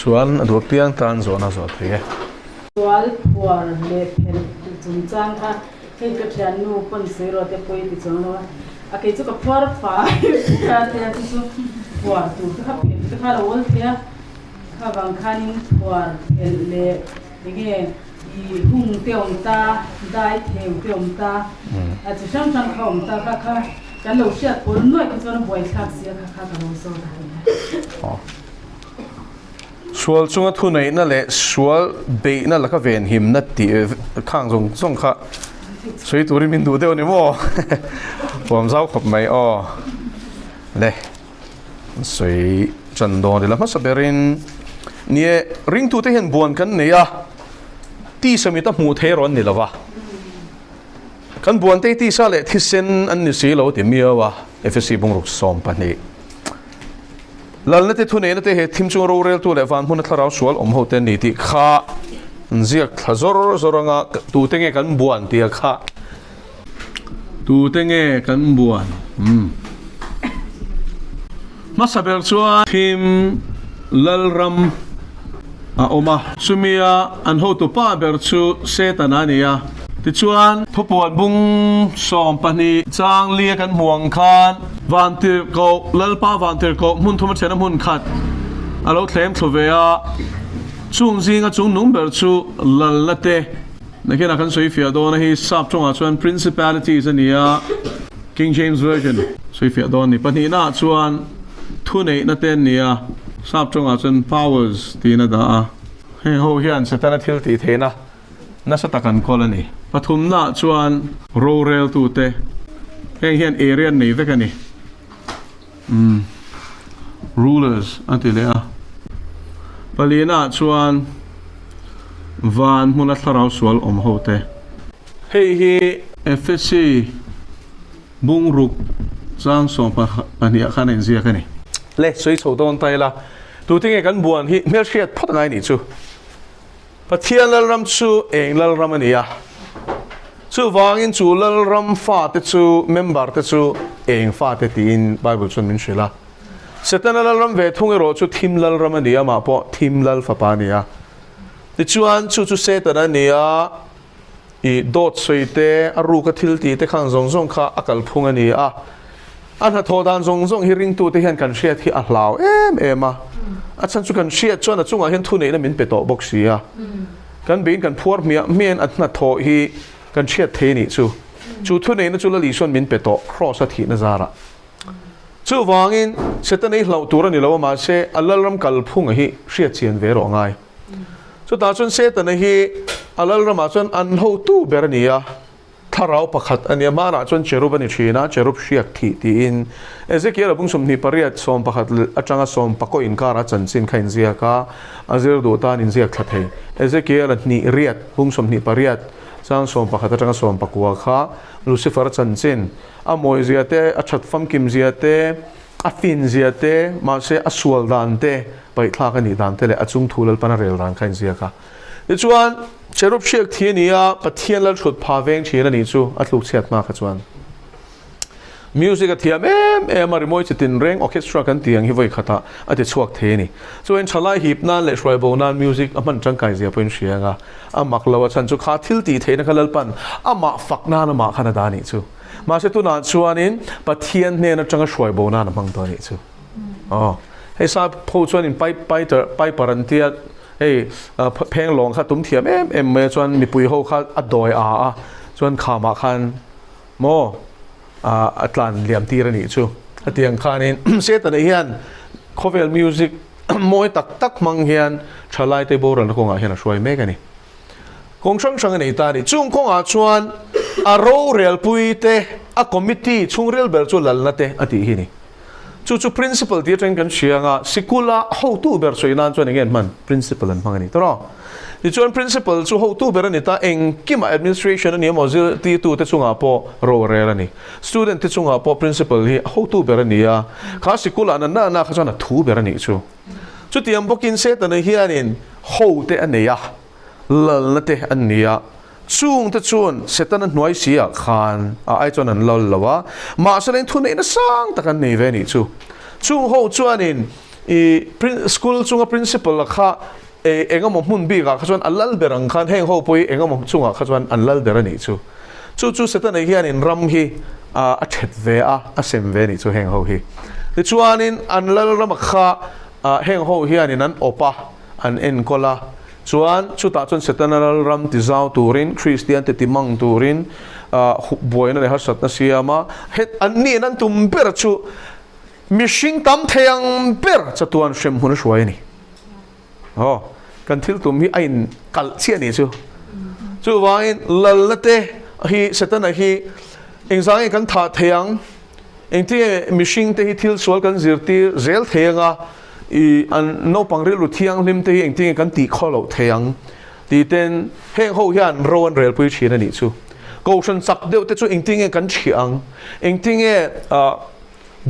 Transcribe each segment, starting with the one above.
chuan aduak tiang tan zona zo the tual puar le phen chung chang kha hei ka thian nu pon zero te poi ti chang lo a ke chu ka puar fa ka te chu puar tu ka pe ka kha lo tia kha bang khanin puar le nge I hung te om ta dai theu te om ta a chu sang sang kha om ta kha kan lo siat pol noi ka chuan boi khak sia kha ka lo so ta sual chunga thu nei na le sual be na la ka ven him na ti khang zong kha sui turi min du de ni mo pom zau khop mai o le sui chan do de la ma saberin nie ring tu te hen buan kan ne ya ti samita mu the ron ni lawa kan buan te ti sa le thi sen an ni si lo ti miawa fsc bung ruk som pa ni lalna te thu ne na te he thim chung ro rel tu le van hun tharau sual om ho te ni ti kha nziak thazor zoranga tu te nge kan buan ti kha tu te nge kan buan masabel chua thim lalram a oma sumia an ho tu pa ber chu setanania ti chuan thupuan bung som pani chang lia kan muang khan van tir ko lalpa van tir ko mun thuma chena mun khat alo thlem thlovea chung zinga chung number chu lallate nakena kan soi fia do na hi sap chunga chuan principalities ania King James version soi fia do ni pani na chuan thu nei na ten nia sap chunga chuan powers ti na da he ho hian setana thil ti thena na sa takan colony pathum na chuan rural tu te he hian area nei vekani rulers antilea palina chuan van huna tharau sual om hote hei hi FSC bungruk chang som pa ania khanen zia kani le soi chodon taila tu tinge kan buan hi mel shiat phot ngai ni chu pathian lalram chu eng lalram ania chu wangin chu lalram fa te chu member te chu eng fa te tin bible chun min shila setana lalram ve thunge ro chu thim lalram ania ma po thim lal fa pa nia ti chuan chu setana nia I dot soite aru ka thil ti te khang zong kha akal phung ania an ha thodan zong hi ring tu te hian kan hriat hi a hlau em a achan chu kan hriat chuan a chunga hian thu nei na min pe to box sia kan bein kan phuar mien at na tho hi kan hriat the ni chu thu nei na chu la li son min pe to cross a thi na zara chu wangin setanei hlau tur ani lo ma se alalram kal phung hi hriat chian ve ro ngai chu ta chun setana hi alalram a chun an ho tu berania tharau pakhat ania mana chon cherub ani thina cherub hriak thi ti in Ezekiel bung som ni pariat som pakhat atanga som pako in kara chanchin khain zia ka azir do tan in zia thla thei Ezekiel ni riat bung som ni pariat chang som pakhat atanga som pakwa kha Lucifer chanchin a moi zia te a that fam kim zia te a fin zia te ma se a sual dan te pai thla ka ni dan te le achung thulal pana rel ran khain zia ka chuan cherub hriak thi ania pathian lal thut pha veng thina ni chu atluk chhiat ma kha chuan music a thiam em a remoi chitin reng orchestra kan tiang hi voi khata ati chuak the ni chuan thalai hip nan le hroi bo nan music a man tang kai zia point hrianga a maklawa chan chu kha thil ti theina khalal pan ama fakna na ma khana da ni chu ma se tu na chuanin pathian ne na tanga hroi bo na mang to ni chu hei sa pho chuan in pai parantia hey pheng long kha tum thiam em me chuan mi pui ho kha a doi a chuan khama khan mo atlan liam tir ani chu atiang khanin setana hian khovel music moi tak mang hian thalai te boran ko nga hian a hroi mek ani kong sang ani ta ni chung kong a chuan a ro rel pui te a committee chung rel ber chu lal na te ati hi ni chu principal ti train kan chianga sikula ho tu ber choinan chuan again man principal an mangani toro ti chuan principal chu ho tu ber ani ta eng kima administration ani mozil ti tu te chunga po ro rel ani student ti chunga po principal hi ho tu ber ani ya kha sikula na kha chuan a thu ber ani chu tiam bokin se ta na hianin ho te ania lal na te ania chung te chun setana noi sia khan ai chon an lol lawa ma salen thune na sang takan nei ve ni chung ho chuanin school chunga principal kha engam mun bi ga khachuan alal berang khan heng ho poi engam chunga khachuan anlal berani chu setan hian in ram hi a thet ve a sem ve ni chu heng ho hi ti chuanin anlal ram kha heng ho hian in an opa an en kola chuan chu ta chun setan ram ti zau turin Christian te timang turin boina le hasat na siama het anni nan tum per chu mishing tam theyang per chatuan shem hun shwai ni kan thil tum hi ain kal chia ni chu wain lalate hi setana hi engzang kan tha theyang engti mishing te hi thil swal kan zirti zel theyanga an no pangri lu thiang lim te engti kan ti kholo theyang ti ten heng ho hian ron rel pui china ni chu ko shan sak deu te chu engti kan thiang engti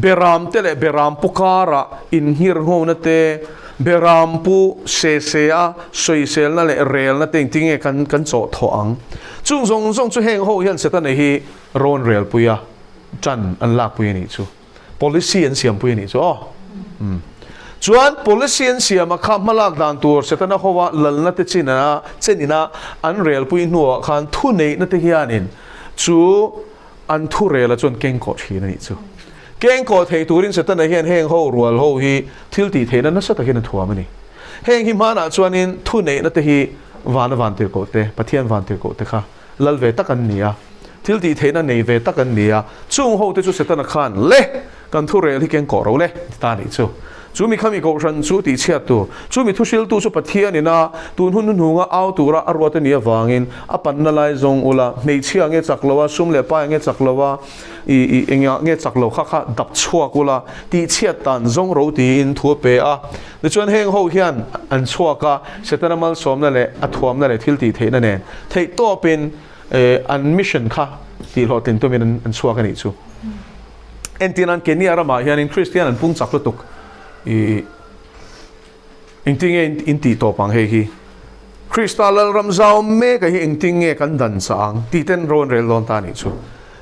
beram te le beram pukara in hir ho na te beram pu se a soi sel na le rel na teng ting kan cho tho ang chung zong chu heng ho hian setan hi ron rel puya chan an lak pui ni chu policy an siam pui ni chu chuan policy an siam kha malak dan tur setan howa lal na te china chenina an rel pui nu khan thu nei na te hianin chu an thu rel chon keng ko thi na ni chu keng ko thei turin setan hian heng ho rual ho hi thil ti theina na sata hian thuam ani heng hi mana chuanin thu nei na te hi van tir ko te pathian van tir ko te kha lal ve takan nia thil ti theina nei ve takan nia chung ho te chu setan khan le kan thu rel hi keng ko ro le ta ni chu mi khami ko ran chu ti chiat tu chu mi thusil tu chu pathian ina tun hun hunga au tura arwata nia wangin apan na lai zong ula nei chiang nge chaklawa sum le pa nge chaklawa i enga nge chaklo kha dap chhuak ula ti chiat tan zong ro ti in thu pe a ni chuan heng ho hian an chhuaka setanamal somna le athuam na le thil ti theina ne thei to pin an mission kha ti hlotin to min an chhuak ani chu entinan kenia rama hian in Christian an pung chaklo tuk ingting inti to pang he hi Crystal ramzao me ka hi ingting kan dan sang ti ten ron rel lon ta ni chu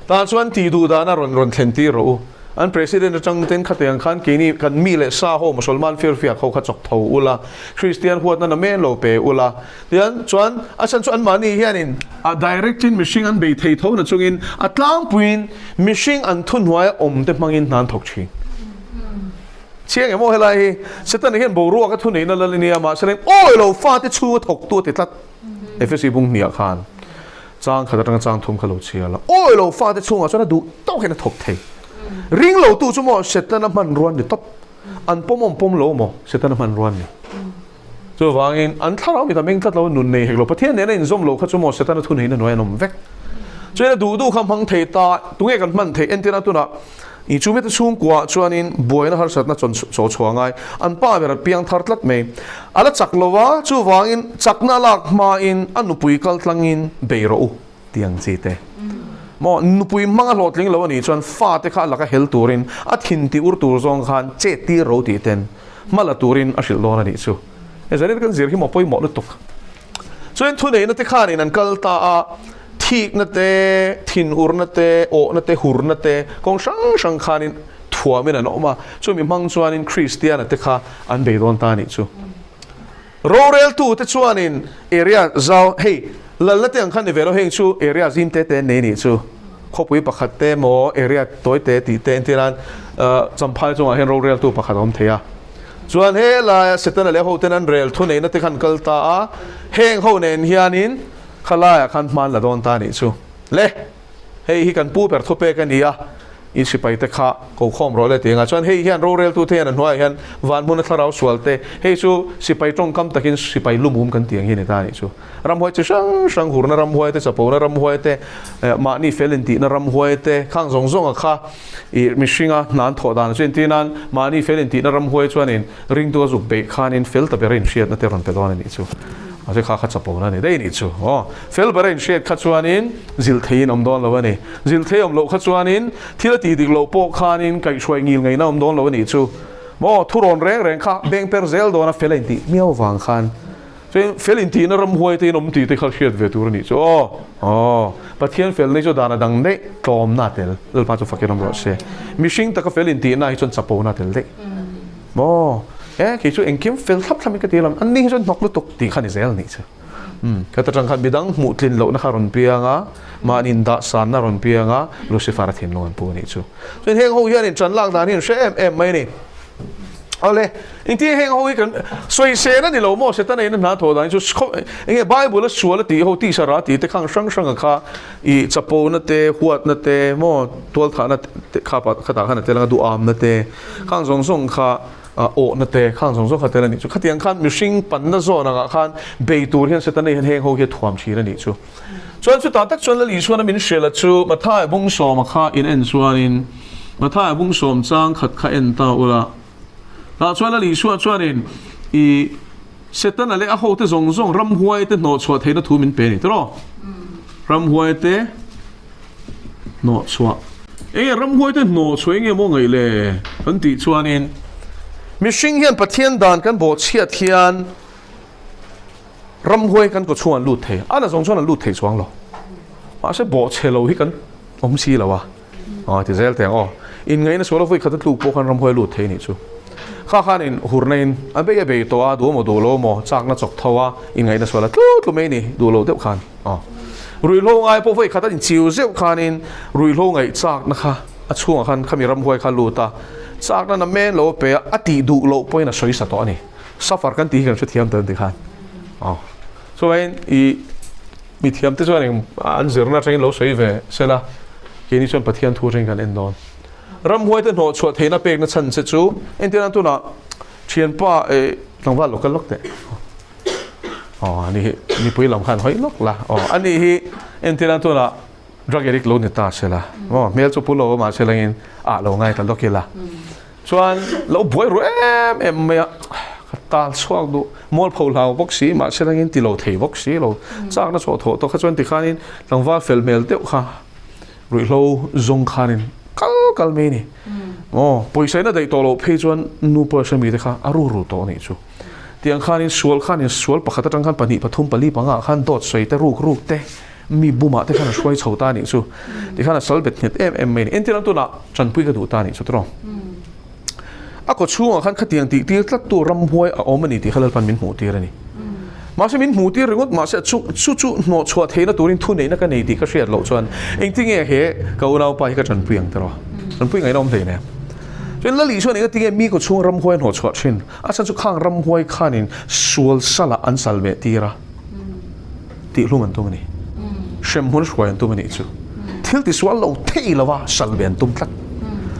ta chuan ti du da na ron thlen ti ro an president chang ten khateng khan ke ni kan mi le sa ho musulman fir fia kho kha chok tho ula Christian huat na men lo pe ula tian chuan asan chuan mani hianin a directing machine an be thei tho na chungin atlang puin machine an thun huai om te mangin nan thok chi chiang emo helai setan hian bo ruwa ka thunei na lalinia ma seleng oi lo fa te chu thok tu te tlat fsc bung nia khan chang khadrang chang thum khalo chiala oi lo fa te chunga chana du to kena thok thei ring lo tu chu mo setan man ruan ni top an pom lo mo setan man ruan ni chu wangin an tharau mi ta meng tlat lo nun nei heklo pathian ne in zom lo kha chu mo setan thunei na noi nom vek chena du kham hang thei ta tunge kan man thei entina tuna i chu me te chung kwa chuanin boina har sat na chon cho chuangai an pa ber piang thar tlat me ala chaklowa chu wangin chakna lak ma in anupui kal tlangin beiro tiang chi te mo nupui manga lotling lo ni chuan fa te kha laka hel turin a thin ti ur tur zong khan che ti ro ti ten mala turin a shil lona ni chu e zari kan zir hi mo poi mo lu tuk chuan thu nei na te khan in an kal ta a thik na te thin ur na te o na te hur na te kong sang khanin thua min an oma chu mi mang chuan in Christian te kha an be don ta ni chu rorel tu te chuan in area zau hey lal te ang khan vero heng chu area zim te ne ni chu khopui pakhat te mo area toy te ti te tiran champhal chunga hen rorel tu pakhat om theya chuan he la setan le ho ten an rel thu nei na te khan kal ta a heng ho nen hianin khalaya khan man la don ta ni chu le hei hi kan pu per thope kan ia i sipai te kha ko khom ro le tinga chuan hei hian rorel tu the an hnuai hian van mun tharau sualte hei chu sipai tong kam takin sipai lumum kan tiang hi ne ta ni chu ram hoi chu sang hur na ram hoi te chapo na ram hoi te ma ni felenti na ram hoi te khang zong zong a kha i mishinga nan tho dan chen tinan ma ni felenti na ram hoi chuan in ring tu zuk be khan in fel ta berin shiat na te ron pe don ni chu ase kha kha chapo na ni dei ni chu fel berin shiat kha chuan in zil thein om don lo ni zil the om lo kha chuan in thila ti dik lo po khan in kai shwai ngil ngai na om don lo ni chu mo thuron reng kha beng per zel do na felenti miao wang khan felenti na ram hoi te nom ti te kha shiat ve tur ni chu pathian fel nei chu dana dang de tom na tel lpa chu fakiram ro se mishing ta ka felenti na hi chon chapo na tel de mo khi chú anh kiếm phèn thấp thắm cái tiền làm anh đi cho nọc lúc tục thì khăn dễ này chứ cái tờ trang khăn bidang mụ tin lộ nó khá rồn bia ngá mà in đã san na rồn bia ngá Lucifer thiên lộ anh pu này chứ cho nên hông hiền nên trần lang đàn hiền sẽ em mấy này ale in ti heng hoi kan soi se na ni lo mo se ta nei na tho dan chu nge bible la suala ti ho ti sara ti te khang sang sang kha I chapo na te huat na te mo tol tha na kha pa kha ta kha na te la du am na te khang song song kha o na te khang song song kha te la ni chu khatiang khan mi sing pan na zo na khan be tur hian se ta nei heng ho he thuam chi na ni chu chuan chu ta tak chuan la li chuan min shela chu ma thai bung so ma kha in en chuan in ma thai bung som chang khat kha en ta ula ta chuan la li chuan in I setan ale a ho te zong zong ram huai te no chhuat theina thu min pe ni tro ram huai te no chhuat ram huai te no chhuai nge mo ngai le an ti chuan in mi hring hian pathian dan kan bo chiat hian ram huai kan ko chuan lut the ana zong chuan lut the chuang lo ma se bo chelo hi kan om si lawa ti zel teng in ngai na solo voi khat tu po kan ram huai lut the ni chu kha khan in hurnain abe be to a do mo do lo mo chak na chok thawa in ngai na sola tu me ni do lo deuh khan rui lo ngai po voi khata in chiu zeu khan in rui lo ngai chak na kha a chunga khan khamiram huai kha luta chak na men lo pe ati du lo poina soi sa to ani safar kan ti kan thiam tan ti khan so when I mi thiam te chuan an zirna train lo soi ve sela ke ni chuan pathian thu train kan en don ram huai te no chhuat theina pek na chan se chu entian tu na thian pa tlangwa lokal lok te ni pui lam khan hoi lok la ani hi entian tu na drug addict lo ni ta sela mel chu pulo ma selangin lo ngai ta lokila chuan lo boi ro em me tal chuak du mol phol lau boxi ma selangin ti lo thei boxi lo chak na chaw tho to kha chuan ti khanin tlangwa fel mel te kha rui lo zong khanin kal me ni poisa na dei to lo phe chuan nu person mi te kha aru to ni chu tiang khanin sual pakhat atang khan pani pathum pali panga khan dot soi te ruk te mi buma te khan shoi chhota ni chu ti khan salbet net em me ni entin tu na chan pui ka du ta ni chu tro a ko chuang khan khatiang ti tlat tu ram huai a omani ti khalal pan min mu ti rani ma se min mu ti ringot ma se chu no chhuat theina turin thu nei na ka nei ti ka hriat lo chuan engting he ka unau pa hi ka chan puiang tro chan pui ngai nom thei ne chen la li chuan e ti mi ko chung ram huai no chhuat thin a chan chu khang ram huai khanin sual sala an salme tira ti hlum an tum ni shem hun shwai an tum ni chu thil ti swal lo thei lawa salben tum tlak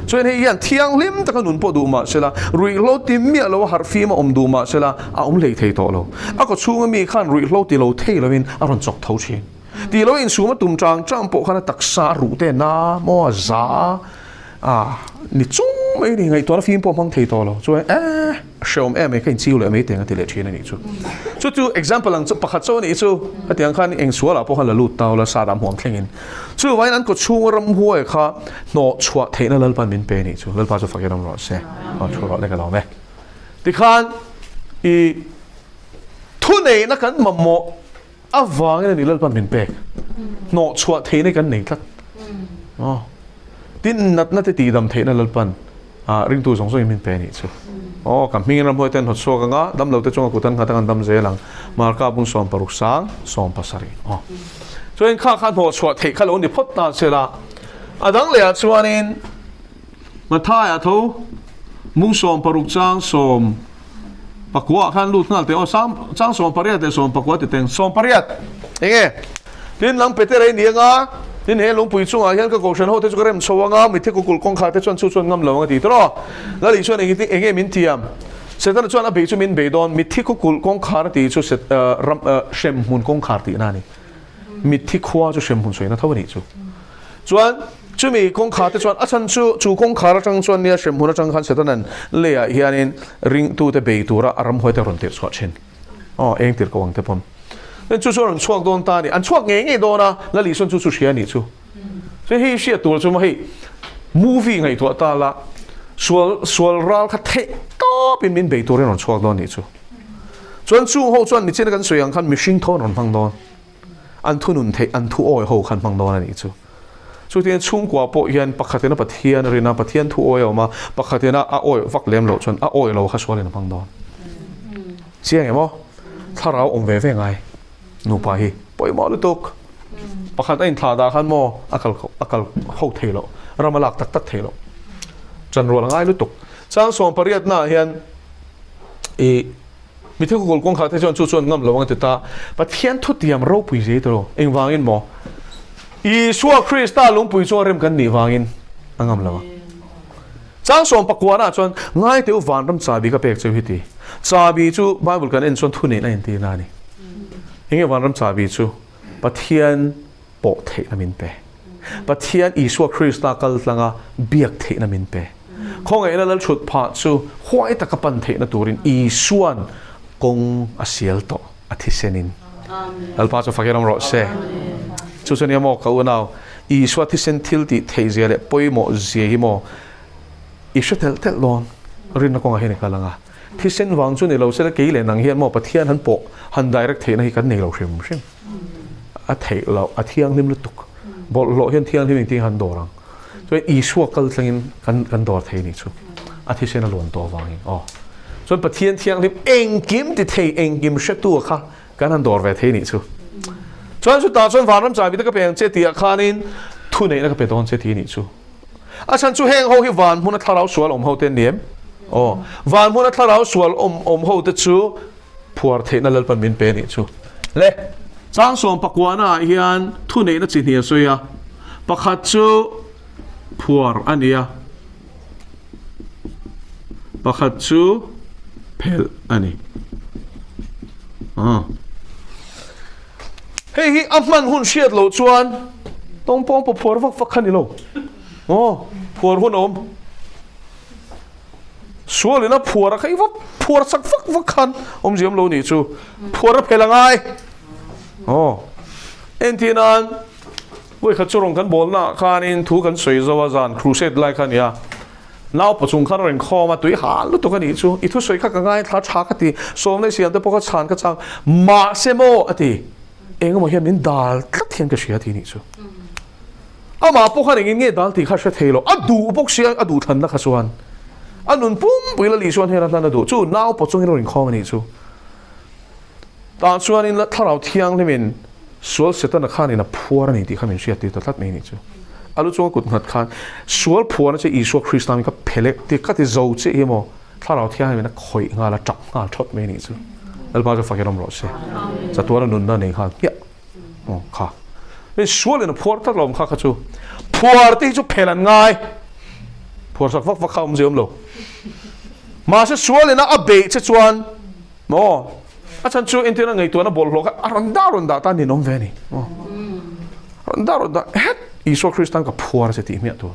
cho nên hiện thiang lim ta kan nun po du ma sela rui lo ti mi lo har fi ma om du ma sela a lei thei to lo a ko chunga mi khan rui lo ti lo thei lo in a ron chok thau chi ti lo in su ma tum chang po khana taksa ru te na mo za ni chung mai ni ngai to na phim po mang thei to lo cho shom em e kan chiu le mai teng ti le thina ni chu chu example ang pakhat cho ni chu atiang khan eng suala po khan la lut taw la sadam hom thlengin chu wain an ko chung ram huai kha no chwa theina lal pan min pe ni chu lal pa chu fakiram ro se chu ro le ka lo me ti khan I thu nei na kan mammo awang ni lal pan min pe no chwa theina kan nei tlat tin nat na te ti dam theina lal pan ring tu song min pe ni chu kam ming ram hoi ten hot so ka nga dam lo te chong ku tan kha tan dam je lang mar ka bung som paruk sang som pasari so in kha ho chwa thei kha lo ni phot ta sela adang le chuan in ma thai a tho mung som paruk chang som pakwa khan lut nal te chang som pariat te som pakwa te teng som pariat enge tin lang pete re ni nga tin he lung pui chunga hian ka goshan ho te chu rem chowanga mi the ku kul kong kha te chuan ngam lo nga ti tro la li chuan enge min tiam setan chuan a be chu min be don mi thi ku kul kong kha ti chu set ram shem mun kong kha ti na ni mi thi khwa chu shem mun soi na thawani chu chuan chu mi kong kha te chuan a chan chu kong kha ra chang chuan nia shem mun chang khan setan an le ya hianin ring tu te be tu ra aram hoi te ron te chwa chen eng tir ko wang te pom nên chú ron chuak don ta ni an chuak nge do na la li son chu shia ni chu so hi shia tu chu ma hi movie ngai to ta la sual ral kha the to pin min be to ron chuak don ni chu chuan chu ho chuan ni chen kan soyang khan machine thon ron phang don an thu nun the an thu oi ho khan phang don ni chu chu tin chung kwa po hian pakhatina pathian rina pathian thu oi oma pakhatina a oi vak lem lo chon a oi lo kha swalin pang don chiang emo tharau om ve ve ngai nu pa hi poimo lu tuk pakhat in tha da khan mo akal ho thelo ramalak tak tak thelo chan ro ngai lu tuk chang som pariat na hian mi thu kol kong kha te chon chu chon ngam lo wang te ta pathian thu tiam ro pui je to eng wangin mo Isua Krista lung pui cho rem kan ni wangin angam lawa chang som pakwana chon ngai teu van ram chabi ka pek cheu hiti chabi chu Bible kan en chon thu ne na in ti na ni enge van ram chabi chu pathian po the na min pe pathian Isua Krista kal tlanga biak the na min pe khong ena lal chut pha chu hoi ta ka pan the na turin Isuan kong asial to athisenin alpa cho fakiram ro se chu chania mo ka unau Isua thisen thil ti theizele poimo zia hi mo Israel tel lon rin na ko nga hen kalanga thisen wang chu ni lo se ke le nang hian mo pathian han po han direct the na hi kan nei lo hrim hrim a thei lo a thiang nim lu tuk bol lo hian thiang lim ti han dorang so Isua kal tlangin kan dor thei ni chu a thisen a lon to wangin so pathian thiang lim engkim ti thei engkim shetu kha kan han dor ve thei ni chu chuan chu ta chuan van ram chabi ta ka peng che tia khanin thu nei na ka pe don che thi ni chu a chan chu heng ho hi van huna tharau sual om ho ten niem van huna tharau sual om ho te chu phuar the na lal pan min pe ni chu le chang som pakwana hian thu nei na chi hnia soya pakhat chu phuar ania pakhat chu phel ani hei hi amman hun shiat lo chuan tong pong po phor vak khani lo phor hun om sualina phor khai va phor sak vak khan om jiam lo ni chu phor phelangai entinan voi kha churong kan bol na khanin thu kan soi zawa zan crusade lai khan ya now pachung khan ren kho ma tui han lu to kan ni chu I thu soi kha ka ngai thla tha ka ti som nei siam te po ka chan ka chang ma semo ati engmo hian min dal tlat hian ka hria thi ni chu ama po khan engin nge dal ti kha hre thelo adu bok sia adu than na kha chuan anun pum puila li chuan hera tlan adu chu now pachung in rin khom ni chu ta chuan in la tharau thiang lemin sual setan na khan in a phuar ni ti khamin hria ti tlat mai ni chu alu chung kut ngat khan sual phuar na che Isua Krista mi ka phelek ti ka ti zo che emo tharau thiang na khoi nga la tak nga thot mai ni chu alba jo fakiram ro se cha tuara nun na nei kha ya kha le sual in phuar ta lom kha chu phuar ti chu phelan ngai phuar sak vak kham jiom lo ma se sual in a be che chuan mo a chan chu intina ngai tu na bol lo ka ronda ta ni nom ve ni ronda het Isua Krista ka phuar se ti me tu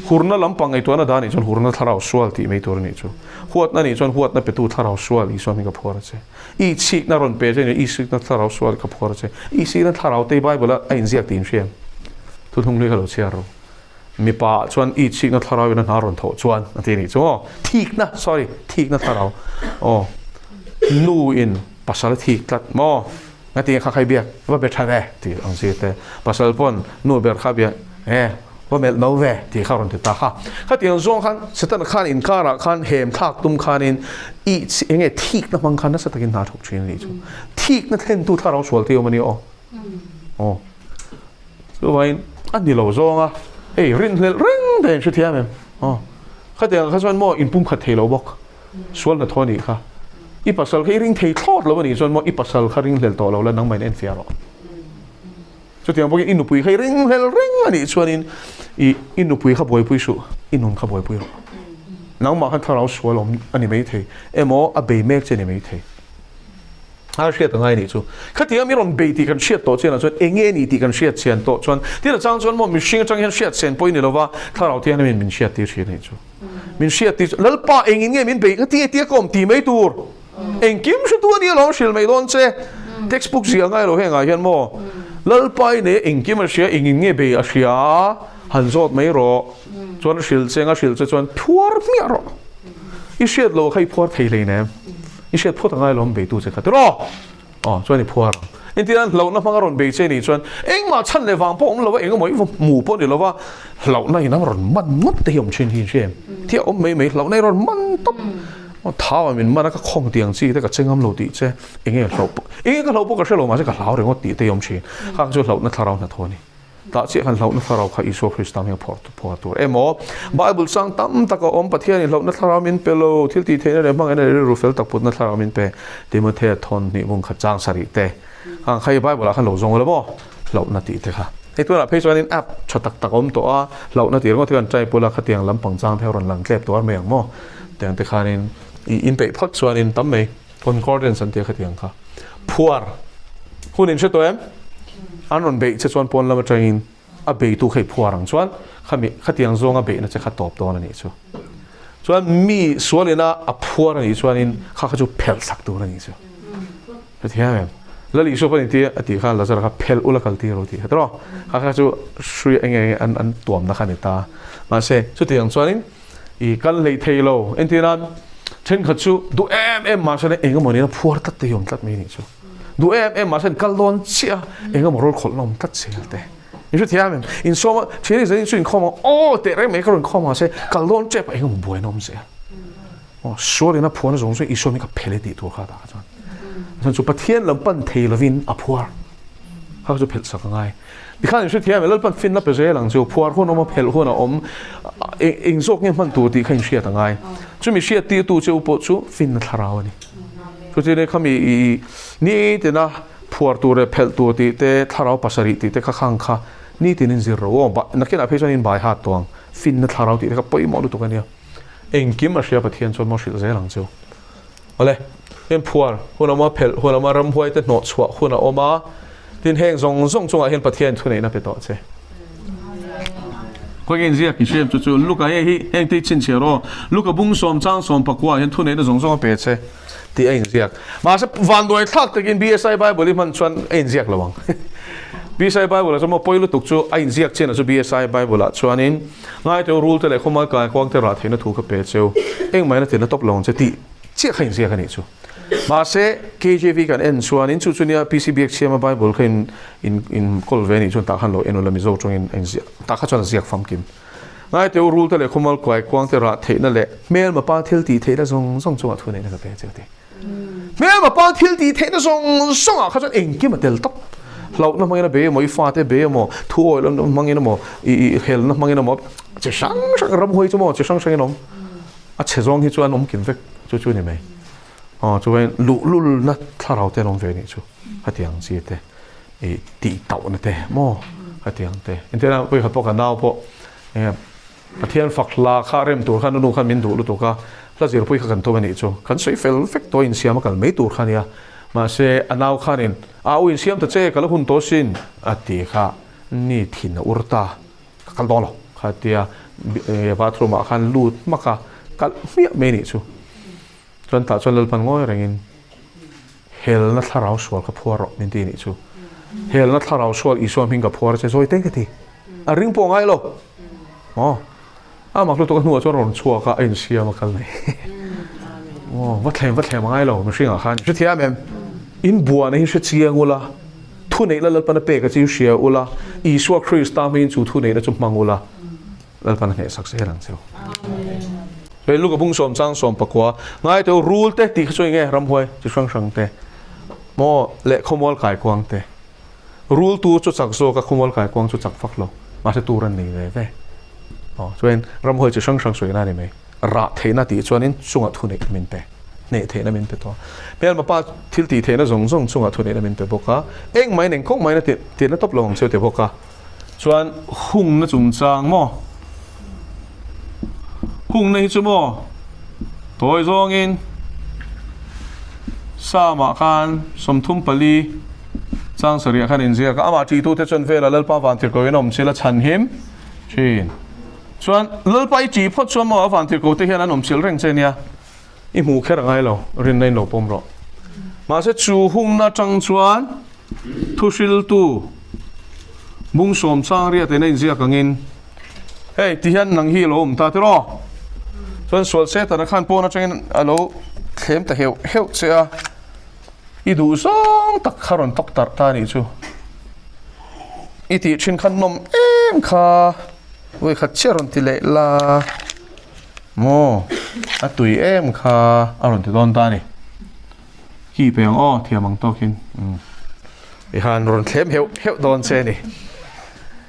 hurna lampang ai tu na da ni chon hurna tharau sual ti me tur ni chu huat na ni chon huat na pe tu tharau sual Isua mi ka phuar che I chi na ron pe je ni I chi na tharau sual ka phuar che I chi na tharau te Bible a in ziak tin shem tu thung le ka lo che ro mi pa chuan I chi na tharau na na ron tho chuan ati ni chu thik na sorry thik na tharau nu in pasal thik tlat mo ngati kha khai bia wa be tha ve ti ang si te pasal pon nu ber kha bia wa mel no ve ti kha ron te ta kha ti zong khan setan khan in kara khan hem thak tum khan in I enge thik na mang khan na satakin na thok chin ni chu thik na thlen tu tharau sual te mani so vain an ni lo zonga rin den chu thiam kha ti kha chuan mo in pum kha thelo bok sual na thoni kha I pasal kha ring thei thot lo ni chon mo I pasal kha ring hlel to lo la nang mai en fiaro chu tiang bokin inu pui kha ring ani chuanin I inu pui kha boi pui su inun kha boi pui ro nang ma kha tharau sualom ani mei thei emo a be mek che ni mei thei a hriat ngai ni chu kha tiang mi ron be ti kan hriat to chen chuan enge ni ti kan hriat chen to chuan ti la chang chuan mo mi hring chang hian hriat chen poi ni lova tharau ti an min hriat ti hri ni chu min hriat ti lalpa engin nge min be ti kom ti mei tur engkim shu tu ani lo shil mai don che textbook zia ngai lo henga hian mo lalpai ne engkim a hria engin nge be a hria han zot mai ro chuan shil chenga shil che chuan phuar mi ro I hriat lo khai phuar thei le ne I hriat phut ngai lom be tu che khat ro chuan I phuar hiện thì lâu nó mang ron bể chơi này chuan anh mà chăn lệ vàng po ông lâu anh có mấy mù po này lâu va lâu này nó ron man mất thì ông chuyên hiền xem thì ông mấy lâu này ron man top tháo mình mà nó có không tiền gì thế cái chân âm lâu tí chứ anh ấy lâu anh cái lâu po cái lâu mà sẽ cái lâu rồi ngót tí ông chuyên khác cho lâu nó tháo ra thôi này ta chỉ cần lâu nó tháo ra khai Isu Christ mình phổ tu em ó Bible sang tam ta có ông bắt hiện lâu nó tháo ra mình pelo thiếu tí thế này mang cái này Rufel tập bút nó tháo ra mình pe thì mình thấy thon ni mong khát trang sari te khai Bible là khai lâu giống rồi bo lâu nó tí thế haไอ้ตัวละเพจวันนี้แอปชดตักอมตัวเราหน้าที่เราที่กันใจปุระขัดยังลำปังจางเท่ารันหลังเก็บตัวเมียงมั่วแต่อันที่ขานินอินไปพักส่วนนินตั้มไม่คนคอร์เดนสันติขัดยังค่ะพัวคุณนินเชื่อตัวเอ็มอันนั้นเบย์จะส่วนปนเรามาใจอินอ่ะเบย์ตัวใครพัวรังส่วนขามีขัดยังซงอ่ะเบย์น่าจะขัดตอบตัวนั่นนี่ชัวส่วนมีส่วนนี้นะอ่ะพัวนั่นนี่ส่วนนินข้าเขาจะเพลสักตัวนั่นนี่ชัวเข้าใจไหมแล้วอีกส่วนนึงที่อดีตข้าเราจะรักเพลอุลกัลตีเราที่เหรอข้าจะช่วยยังไงอันตัวมันนะครับนี่ตามาเช่สุดที่อย่างส่วนนี้อีกันเลยเทโลเอ็นที่นั้นเช่นขัดชูดูมาเช่นเองก็เหมือนนี่นะพัวตัดตียมตัดไม่นี่ชัวดูมาเช่นกัลลอนเชียเองก็เหมือนรถขนลมตัดเชียแต่นี่สุดที่อย่างนั้นอินโซมาเช่นนี้จะอินสุนเข้ามาโอ้แต่ไม่ก็人เข้ามาเช่กัลลอนเจ็บเองก็ไม่บ่อยน้องเสียอ๋อส่วนนี้นะพัวนั่นสงสัยอีส่วนนี้ก็เพลตีตัวข้าตาจันฉันจุดประเทียนลำปั้นเทลวินอพัวเขาจะเพลสักง่ายดิข้าอยู่ที่เทียนลำปั้นฟินนับไปเรื่อยหลังจากพัวคนเอามาเพลคนเอาเองโซกเนี่ยมันตัวตีข้าอยู่เชียร์ต่างไงจุดมีเชียร์ตีตัวเจ้าปุ๊บจุฟินนัทราวนี่จุดที่นี่เขามีนี่แต่นะพัวตัวเรเพลตัวตีแต่ทาราวปัสสริตีแต่ข้างข้านี่ตีนินซีโร่นักเก็ตอภิชานินบายหาตัวฟินนัทราวตีแต่ก็ไปมองดูตัวกันเนี่ยเองกิมมาเชียร์ประเทียนจนมองสิเรื่อยหลังจากอะไรเป็นพัวคนเอามาเพลคนเอามารำห้วยแต่หนอชัวคนเอามาดินแห้งส่งเห็นประเทศทุนไหนน่าไปต่อใช่ก็เงินเสียกินเชื่อมจู่ๆลูกไอ้แห้งที่ชินเชียร์ลูกกับบุ้งสมจ้างสมปักว่าเห็นทุนไหนน่าส่งไปใช่ที่ไอ้เสียกมาสักวันโดยทักตะกิน BSI Bible มันชวนไอ้เสียกระวัง BSI Bible จะมาปล่อยลูกตุกจู่ไอ้เสียกเช่นจู่ BSI Bible ละชวนนี้ง่ายแต่รูลแต่ละข้อมาการกว้างแต่ละเห็นน่าถูกกับเปเจ้าเอ็งไม่น่าเห็นน่าตบลงจะตีเชี่ยใครเสียกันนี่จู่มาเส KJV กันเอ็นส่วนนี้จู่ๆเนี่ย PCBX เชื่อมา Bible ขึ้นin กอลเวนี่จนตาขันโลเอ็นอุลามิโซจงอินเสียตาขันจนเสียกฟังกินง่ายแต่รูลแต่ละข้อมาการกว้างแต่ละเห็นนั่นแหละเมื่อมาป้าเที่ยวตีเที่ยวส่งจังหวะทุนนี่นะครับเปเจ้าตีเมื่อมาป้าเที่ยวตีเที่ยวส่งอ่ะเขาจะเองกินมาเดลตับเราน้ำมันนะเบย์มอฟาเตเบย์มอทั่วแล้วน้ำมันนะมอเฮลน้ำมันนะมอจะช่างรำหวยจะมอจะช่างน้องอ่ะเชื่อจงที่จวนน้องกินเฟกจู่ๆนี่ไหมอ๋อจู่ๆลุนัดถ้าเราเต้นน้องเวนี่จู่ฮัตยังจีเต้ตีเต่านี่เต้มอฮัตยังเต้อินเทอร์นะไปขับปกันดาวพอประเทศฝักลาข้าเริ่มตัวข้านู่นข้ามินดูลุตัวข้าแล้วจะไปขันตัวนี่จู่ขันสวยเฟลเฟกตัวอินเซียมกันไม่ตัวข้าเนี่ยมาเสอันเอาข้านินอินเซียมตัวเจ้กันแล้วหุ่นโตสินอัติข้านี่ถิ่นอุรตากันดองหรอข้าเดียบาทรูมาขันลูดมาข้ากันไม่นี่จู่จนจนเราพันง้อยอะไรเงี้ยเฮลนัทเราสวลกับพัวรมินตีนี่จู่เฮลนัทเราสวลอีส่วนพิงกับพัวจะซอยเต้นกันทีริงปองไงหรอมักรู้ตัวกันหัวจนร้อนชัวก็เอ็นเชียมากันเลยวัดแถมไงหรอไม่ใช่หรอคันชุดที่แม่อินบัวนี่ชุดเชียงอุลาทุนไหนแล้วปันเปก็จะเชียอุลาอีส่วนคริสต์ตามินจู่ทุนไหนแล้วจุ่มมังอุลาแล้วปันเหตุสักเสียหลังเชียวไปลูกกับบุ้งสมจ้างสมปักว่าง่ายแต่รูลเตะตีเขาช่วยไงรำหวยจะช่างเตะมอเละขโมยขายกวางเตะรูลตัวจุดจักโซกับขโมยขายกวางจุดจักฟักเรามาจะตูรันนี่เลยเว้ยช่วยรำหวยจะช่างสวยน่าได้ไหมระเทน่าตีช่วยนี้ช่วงทุนเอกมินเปเนเทน่ามินเปตัวเมื่อมาป้าทิลตีเทน่าส่งช่วงทุนเอกมินเปบอกว่าเอ็งไม่หนึ่งคงไม่น่าตีน่าตบลงเชียวเตบอกว่าส่วนหุ่งน่าจุ่มจางมอหุ่งในชั่วโมงตัวจงอินสามาการสมทุมปลีจางเสียขันอินเสียก็อามาจีตูเทชนเฟลแล้วป้าวันที่ก็ยังนมเชลชันหิมชินส่วนเลือดไปจีพอชั่วโมงวันที่ก็ที่เห็นนมเชลเร่งเจเนียอีหมูแค่ไรหรอเรียนในหลบปมหรอมาเสจูหุ่งน่าจังชวนทุชิลตูมุงสมสร้างเรียแต่ในอินเสียกังอินเฮ้ยที่เห็นนังฮีโลมตาที่รอส่วนส่วนเซตธนาคารปูน่าจะเห็นอะไรเข้มแต่เหี่ยวเสีย i du song tak kharon tok tar ta ni chu i ti chin khan nom em kha voi khat cheron ti le la mo a tui em kha aron ti don ta ni ki peng o thiamang tokin i han ron thlem heu don che ni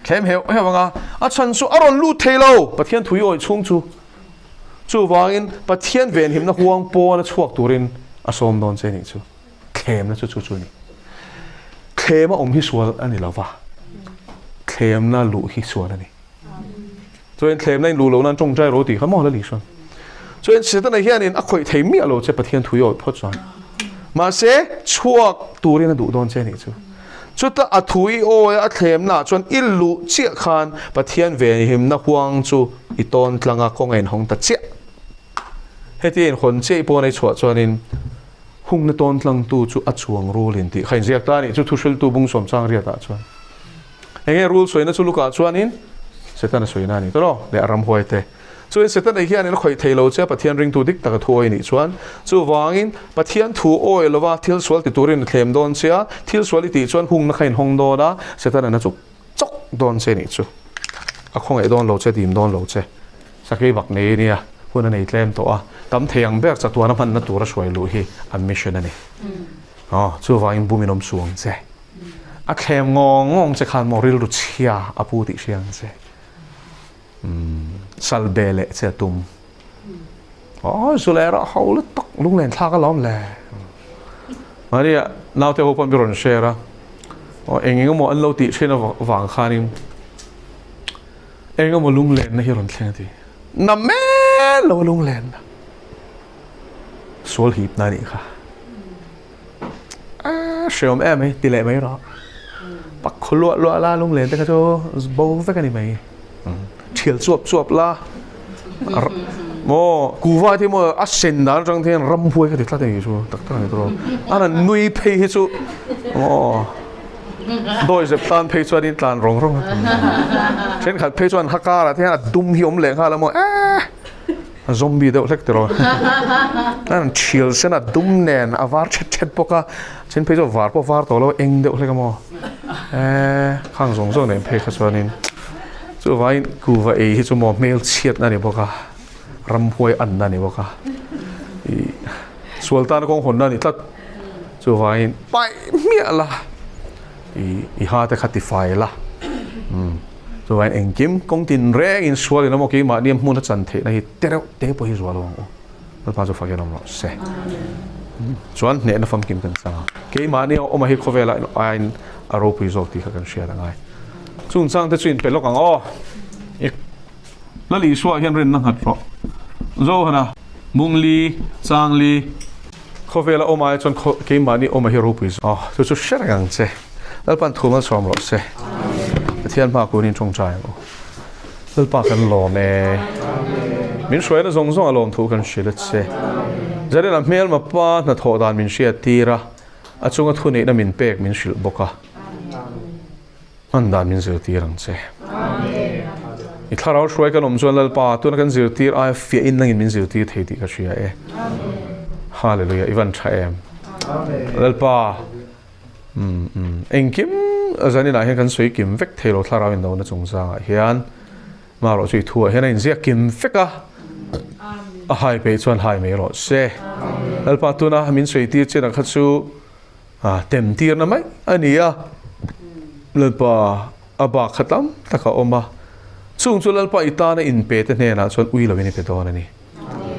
thlem heu nga a chan su aron lu thelo pathian thui oi chung chu wangin pathian ven him na huang po na chuak turin asom don che ni chu thlem na chu ni thlem a hi sual ani lawa thlem na lu hi sual ani choin thlem na lu lo nan tong chai ro ti khamo la li son choin se ta na hian in a khoi thei mi alo che pathian thui oi phot chuan ma se chuak turin na du don che ni chu chuta a thui oi a thlem na chuan illu chi khan pathian ven him na huang chu i ton tlanga kong en hong ta che heti in khon che po nei chua chuan in hung na ton tlang tu chu a chuang rule in ti khain ziak ta ni chu thushil tu bung som chang ria ta chuan enge rule soina chu luka chuan in setana soina ni toro le aram hoi te chuan setana hian in khoi theilo che pathian ring tu dik taka thuai ni chuan chu wangin pathian thu oi lova thil sual ti turin thlem don sia thil sual ti chuan hung na khain hong do da setana na chu chok don che ni chu a khong e don lo che tim don lo che sakai bak nei nia hun nei tlem to a tam theyang ber cha tuana man na tura shoi lu hi a mission ani chu wangin buminom suang che a khem ngong che khan moril ru chia a pu ti siang che salbele che tum zulera haul tak lung len thla ka lom le maria naw te hopon biron shera engeng mo an lo ti chena wang khanim engeng mo lung len na hiron thlen ti na me lo lung len sol hip na ni kha shom em ti le mai ro pak kholo lo la lung len te ka cho bo ve ka ni mai thiel chuap la mo kuwa ti mo a sen dar jang thian ram huai ka ti tla te chu tak tak ni tro ana nui phei hi chu doi ze plan phei chuan in tlan rong chen khat phei chuan haka la thian dum hi om le kha la mo zombie deuh hlek tero nan thiel sena dum nen avar chet poka chen phei chu var po var to lo eng deuh hlek mo khang zong zong nen phei kha chuan in chu vai kuwa e hi chu mo mail chiat na ni boka ram huai an na ni boka i sultan kong hon na ni tlat chu vai pai mia la i ha te khati fai la chu vai engkim kong tin reng in sual in mo ki ma niam mun chan the na hi tereu te po hi zual wang o pa chu fagen lo se chuan ne na fam kim kan sa ke ma ni o ma hi khovela in aro pi zo ti kha kan share ngai chung chang te chin pelok ang la li suwa hian ren na hat ro zo hana mungli changli khovela o mai chon ke mani o ma hi ro puis chu share gang che dal pan thuma som ro se thian ma ko nin chong chai o dal pa kan lo me min shoi na zong zong alom thu kan shilet se zare na mel ma pa na tho dan min shia tira a chunga thu nei na min pek min shil boka man dan min zir tirang che i tharau shoi kan om chuan lal pa tu na kan zir tir a fi in nangin min zir tir thei ti ka shia hallelujah ivan tha em lal pa engkim azani na hian kan soi kim vek thelo tharau in do na chungsa hian ma ro chui thua hian in zia kim veka a hai pe chuan hai me ro se lal pa tu na min soi tir chen kha chu tem tir na mai ania lalpa aba khatam taka oma chung chu lalpa itana in pe te hne na chon ui lo ni pe don ani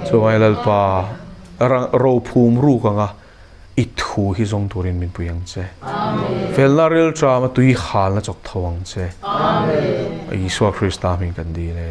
so ai lalpa rang ro phum ru ka nga i thu hi zong turin min puyang che felnaril trama tui khal na chok thawang che amen Iswa Krista min kan di le